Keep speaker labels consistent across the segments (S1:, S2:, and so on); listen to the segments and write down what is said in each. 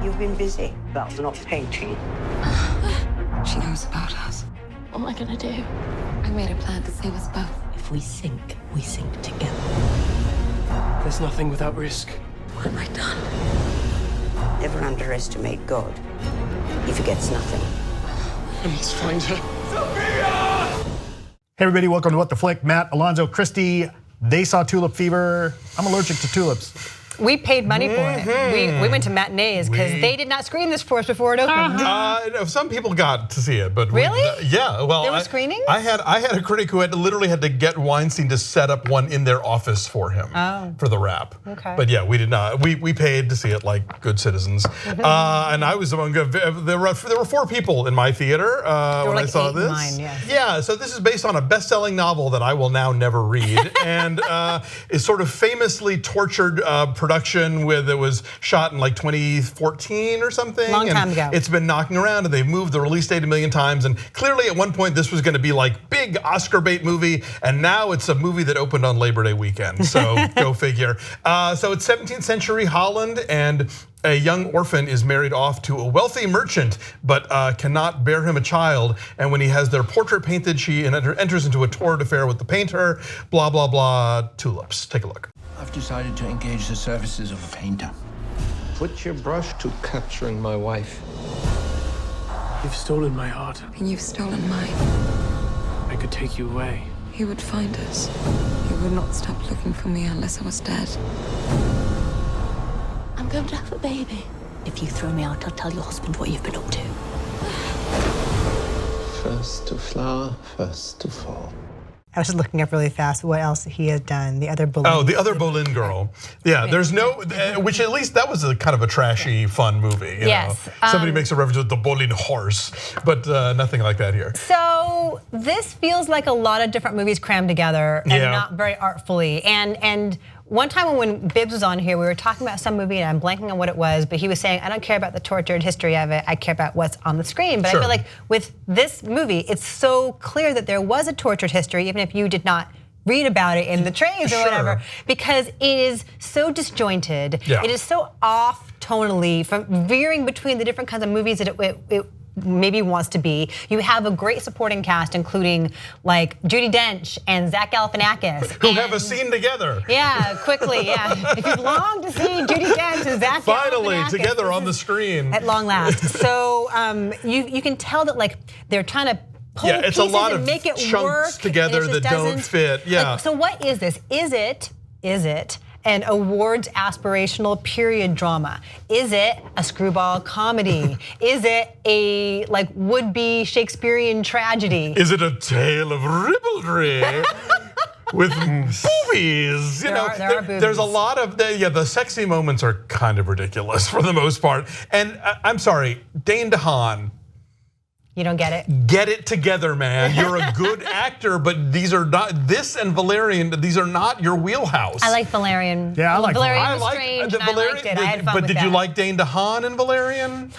S1: You've been busy. That's not painting.
S2: She knows about us.
S3: What am I gonna do?
S2: I made a plan to save us both.
S1: If we sink together.
S4: There's nothing without risk.
S2: What have I done?
S1: Never underestimate God. He forgets nothing.
S4: I must find her.
S5: Hey everybody, welcome to What the Flick. Matt, Alonzo, Christy, they saw Tulip Fever. I'm allergic to tulips.
S6: We paid money for it. We went to matinees because they did not screen this for us before it opened.
S7: No, some people got to see it, but
S6: really?
S7: Yeah. Well,
S6: there were screenings?
S7: I had a critic who literally had to get Weinstein to set up one in their office for him for the wrap.
S6: Okay.
S7: But yeah, we did not. We paid to see it like good citizens, and I was among. There were 4 people in my theater when I saw this.
S6: 8 and 9, yes.
S7: Yeah. So this is based on a best-selling novel that I will now never read, and is sort of famously tortured. Production with it was shot in like 2014 or something.
S6: Long time ago.
S7: It's been knocking around and they've moved the release date a million times. And clearly at one point this was going to be like big Oscar bait movie, and now it's a movie that opened on Labor Day weekend. So go figure. So it's 17th century Holland, and a young orphan is married off to a wealthy merchant, but cannot bear him a child. And when he has their portrait painted, she enters into a torrid affair with the painter. Blah blah blah. Tulips. Take a look.
S8: I've decided to engage the services of a painter.
S4: Put your brush to capturing my wife. You've stolen my heart.
S2: And you've stolen mine.
S4: I could take you away.
S2: He would find us. He would not stop looking for me unless I was dead.
S3: I'm going to have a baby.
S9: If you throw me out, I'll tell your husband what you've been up to.
S4: First to flower, first to fall.
S6: I was just looking up really fast what else he has done. The other Boleyn.
S7: Oh, the other Boleyn girl. Yeah, there's no, which at least that was a kind of a trashy, fun movie. You know? Somebody makes a reference to the Boleyn horse, but nothing like that here.
S6: So this feels like a lot of different movies crammed together and not very artfully. And one time when Bibbs was on here, we were talking about some movie and I'm blanking on what it was, but he was saying, I don't care about the tortured history of it, I care about what's on the screen. But I feel like with this movie, it's so clear that there was a tortured history, even if you did not read about it in the trades or whatever, because it is so disjointed. It is so off tonally, from veering between the different kinds of movies that it maybe wants to be. You have a great supporting cast, including like Judi Dench and Zach Galifianakis,
S7: who have a scene together.
S6: Yeah, quickly. Yeah, if you've longed to see Judi Dench and Zach
S7: finally
S6: Galifianakis
S7: together on the screen
S6: at long last. So you can tell that like they're trying to pull
S7: it's
S6: pieces
S7: a lot
S6: and
S7: of
S6: make it
S7: chunks
S6: work
S7: together that don't fit. Yeah.
S6: Like, so what is this? Is it an awards aspirational period drama? Is it a screwball comedy? Is it a like would-be Shakespearean tragedy?
S7: Is it a tale of ribaldry? With boobies,
S6: there are boobies.
S7: There's a lot of the sexy moments are kind of ridiculous for the most part. And I'm sorry, Dane DeHaan.
S6: You don't get it?
S7: Get it together, man. You're a good actor, but these are not, this and Valerian, these are not your wheelhouse.
S6: I like Valerian.
S5: Yeah, I like
S6: Valerian. Was strange, and I liked it. I had fun
S7: but
S6: with
S7: did
S6: that.
S7: you like Dane DeHaan in Valerian?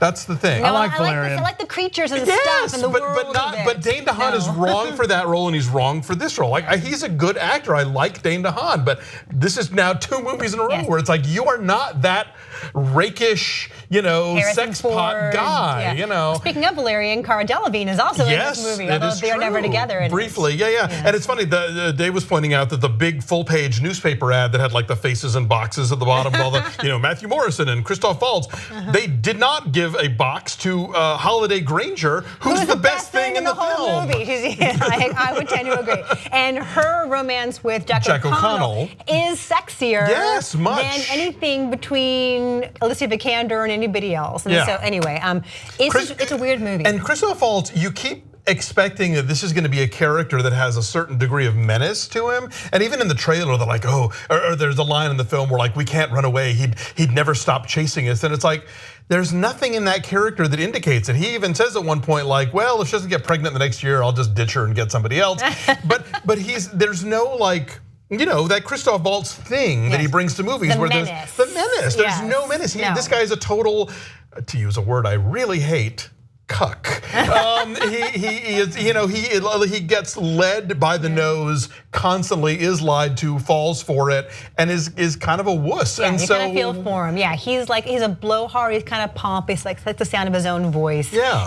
S7: That's the thing.
S6: No,
S5: I like Valerian.
S6: I like the creatures and the stuff and the world
S7: but Dane DeHaan is wrong for that role and he's wrong for this role. Like he's a good actor. I like Dane DeHaan, but this is now 2 movies in a row where it's like you are not that rakish,
S6: Harrison
S7: sex
S6: Ford,
S7: pot guy.
S6: Speaking of Valerian, Cara Delevingne is also in this movie, although they are never together.
S7: Briefly, and it's funny. Dave was pointing out that the big full-page newspaper ad that had like the faces and boxes at the bottom of all the, Matthew Morrison and Christoph Waltz, they did not give a box to Holiday Granger, who's the best thing in the
S6: whole
S7: film.
S6: movie. I would tend to agree. And her romance with Jack O'Connell is sexier than anything between Alicia Vikander and anybody else. And so anyway, it's a weird movie.
S7: And Christoph Waltz, you keep expecting that this is going to be a character that has a certain degree of menace to him, and even in the trailer, they're like, or there's a line in the film where like we can't run away. He'd never stop chasing us, and it's like there's nothing in that character that indicates it. He even says at one point like, well, if she doesn't get pregnant the next year, I'll just ditch her and get somebody else. but there's no like. That Christoph Waltz thing that he brings to movies
S6: the
S7: where
S6: menace.
S7: there's the menace. There's no menace. This guy is a total, to use a word I really hate, cuck. He is, he gets led by the nose constantly, is lied to, falls for it, and is kind of a wuss.
S6: Yeah,
S7: and
S6: you
S7: so
S6: kind of feel for him. Yeah, he's a blowhard. He's kind of pompous, like the sound of his own voice.
S7: Yeah.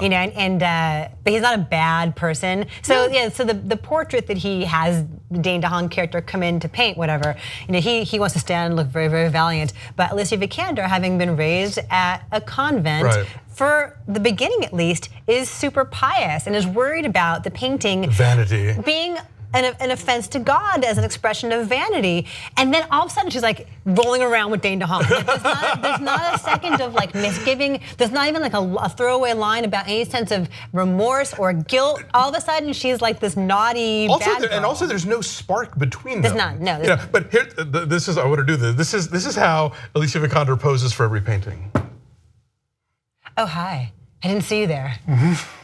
S6: But he's not a bad person. So so the portrait that he has the Dane DeHaan character come in to paint, whatever. He wants to stand and look very, very valiant. But Alicia Vikander, having been raised at a convent.
S7: Right.
S6: For the beginning at least, is super pious and is worried about the painting
S7: vanity
S6: being an offense to God as an expression of vanity. And then all of a sudden she's like rolling around with Dane DeHaan. Like there's not a second of like misgiving. There's not even like a throwaway line about any sense of remorse or guilt. All of a sudden she's like this naughty bad girl.
S7: And also there's no spark between them.
S6: There's none, no.
S7: But here, I want to do this. This is how Alicia Vikander poses for every painting.
S6: Oh, hi. I didn't see you there.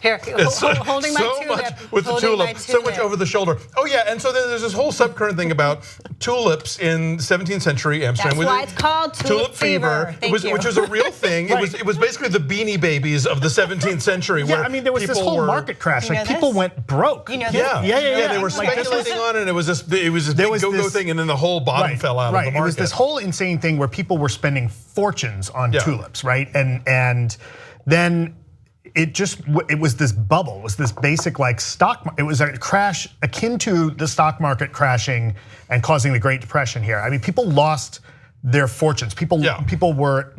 S6: Here, holding my
S7: so
S6: tulip.
S7: Much with the tulip, so much over the shoulder. Oh yeah, and so there's this whole subcurrent thing about tulips in 17th century Amsterdam.
S6: That's why it's called tulip fever.
S7: Which was a real thing.
S5: Right.
S7: It was basically the Beanie Babies of the 17th century.
S5: Yeah, I mean there was this whole market crash. Like people went broke.
S6: You know this?
S7: Yeah. They were speculating on it, and it was this big go-go thing, and then the whole bottom fell out of the market.
S5: It was this whole insane thing where people were spending fortunes on tulips, right? And then it was this bubble, it was this basic like it was a crash akin to the stock market crashing and causing the Great Depression here. I mean, people lost their fortunes. People were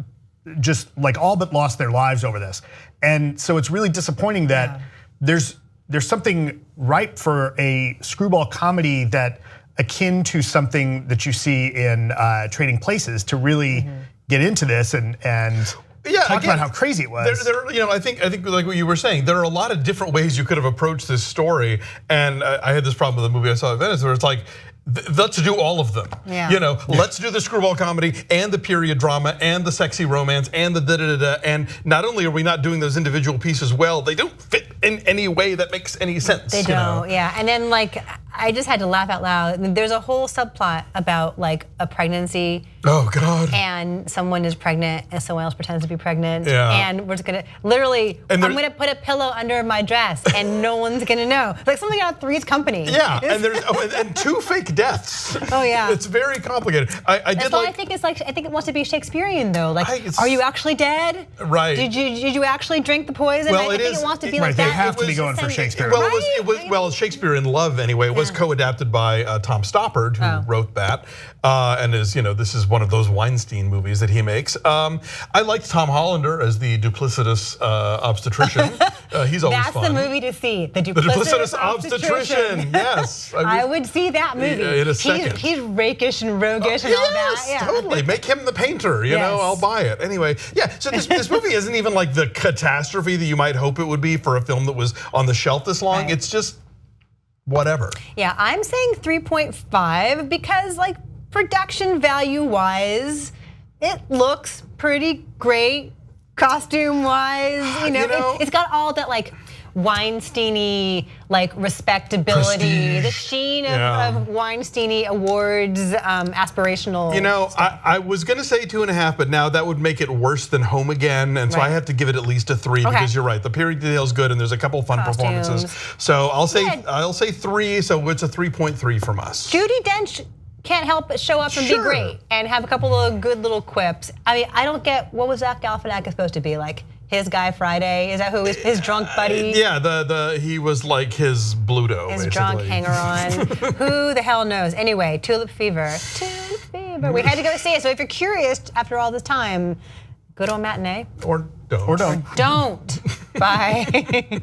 S5: just like all but lost their lives over this. And so it's really disappointing that there's something ripe for a screwball comedy that akin to something that you see in Trading Places to really get into this and talk about how crazy it was.
S7: I think like what you were saying, there are a lot of different ways you could have approached this story, and I had this problem with the movie I saw at Venice, where it's like, let's do all of them.
S6: Yeah.
S7: Let's do the screwball comedy and the period drama and the sexy romance and the da-da-da-da. And not only are we not doing those individual pieces well, they don't fit in any way that makes any sense.
S6: They don't, yeah. And then like, I just had to laugh out loud. There's a whole subplot about like a pregnancy.
S7: Oh God.
S6: And someone is pregnant and someone else pretends to be pregnant.
S7: Yeah.
S6: And we're just gonna, literally, I'm gonna put a pillow under my dress and no one's gonna know. Like something out of Three's Company.
S7: Yeah, and there's and two fake deaths.
S6: Oh yeah.
S7: It's very complicated.
S6: I think it's like, I think it wants to be Shakespearean though. Like, are you actually dead?
S7: Right.
S6: Did you actually drink the poison?
S7: Well,
S6: I think it wants to be like
S5: they
S6: that.
S5: have to be going for Shakespeare.
S7: Well, Shakespeare in Love anyway was co-adapted by Tom Stoppard, who wrote that, and is this is one of those Weinstein movies that he makes. I liked Tom Hollander as the duplicitous obstetrician. He's always fun.
S6: That's the movie to see. The
S7: duplicitous obstetrician. Yes,
S6: I would see that movie.
S7: In a second.
S6: He's rakish and roguish and all that.
S7: Yes, totally. Make him the painter. You know, I'll buy it. Anyway, so this movie isn't even like the catastrophe that you might hope it would be for a film that was on the shelf this long.
S6: Right.
S7: It's just whatever.
S6: Yeah, I'm saying 3.5 because like production value wise, it looks pretty great. Costume wise, it's got all that like Weinstein-y like respectability, the sheen of Weinstein-y awards, aspirational.
S7: I was gonna say 2.5, but now that would make it worse than Home Again, and so I have to give it at least a 3 because you're right. The period detail is good, and there's a couple of fun performances. So I'll say 3. So it's a 3.3 from us.
S6: Judi Dench can't help but show up and be great and have a couple of good little quips. I mean, I don't get, what was Zach Galifianakis supposed to be like? His guy Friday? Is that who his drunk buddy?
S7: Yeah, he was like his Bluto,
S6: his
S7: basically.
S6: drunk hanger-on. Who the hell knows? Anyway, Tulip Fever. Tulip Fever. We had to go see it. So if you're curious after all this time, go to a matinee.
S7: Or don't.
S6: Don't. Bye.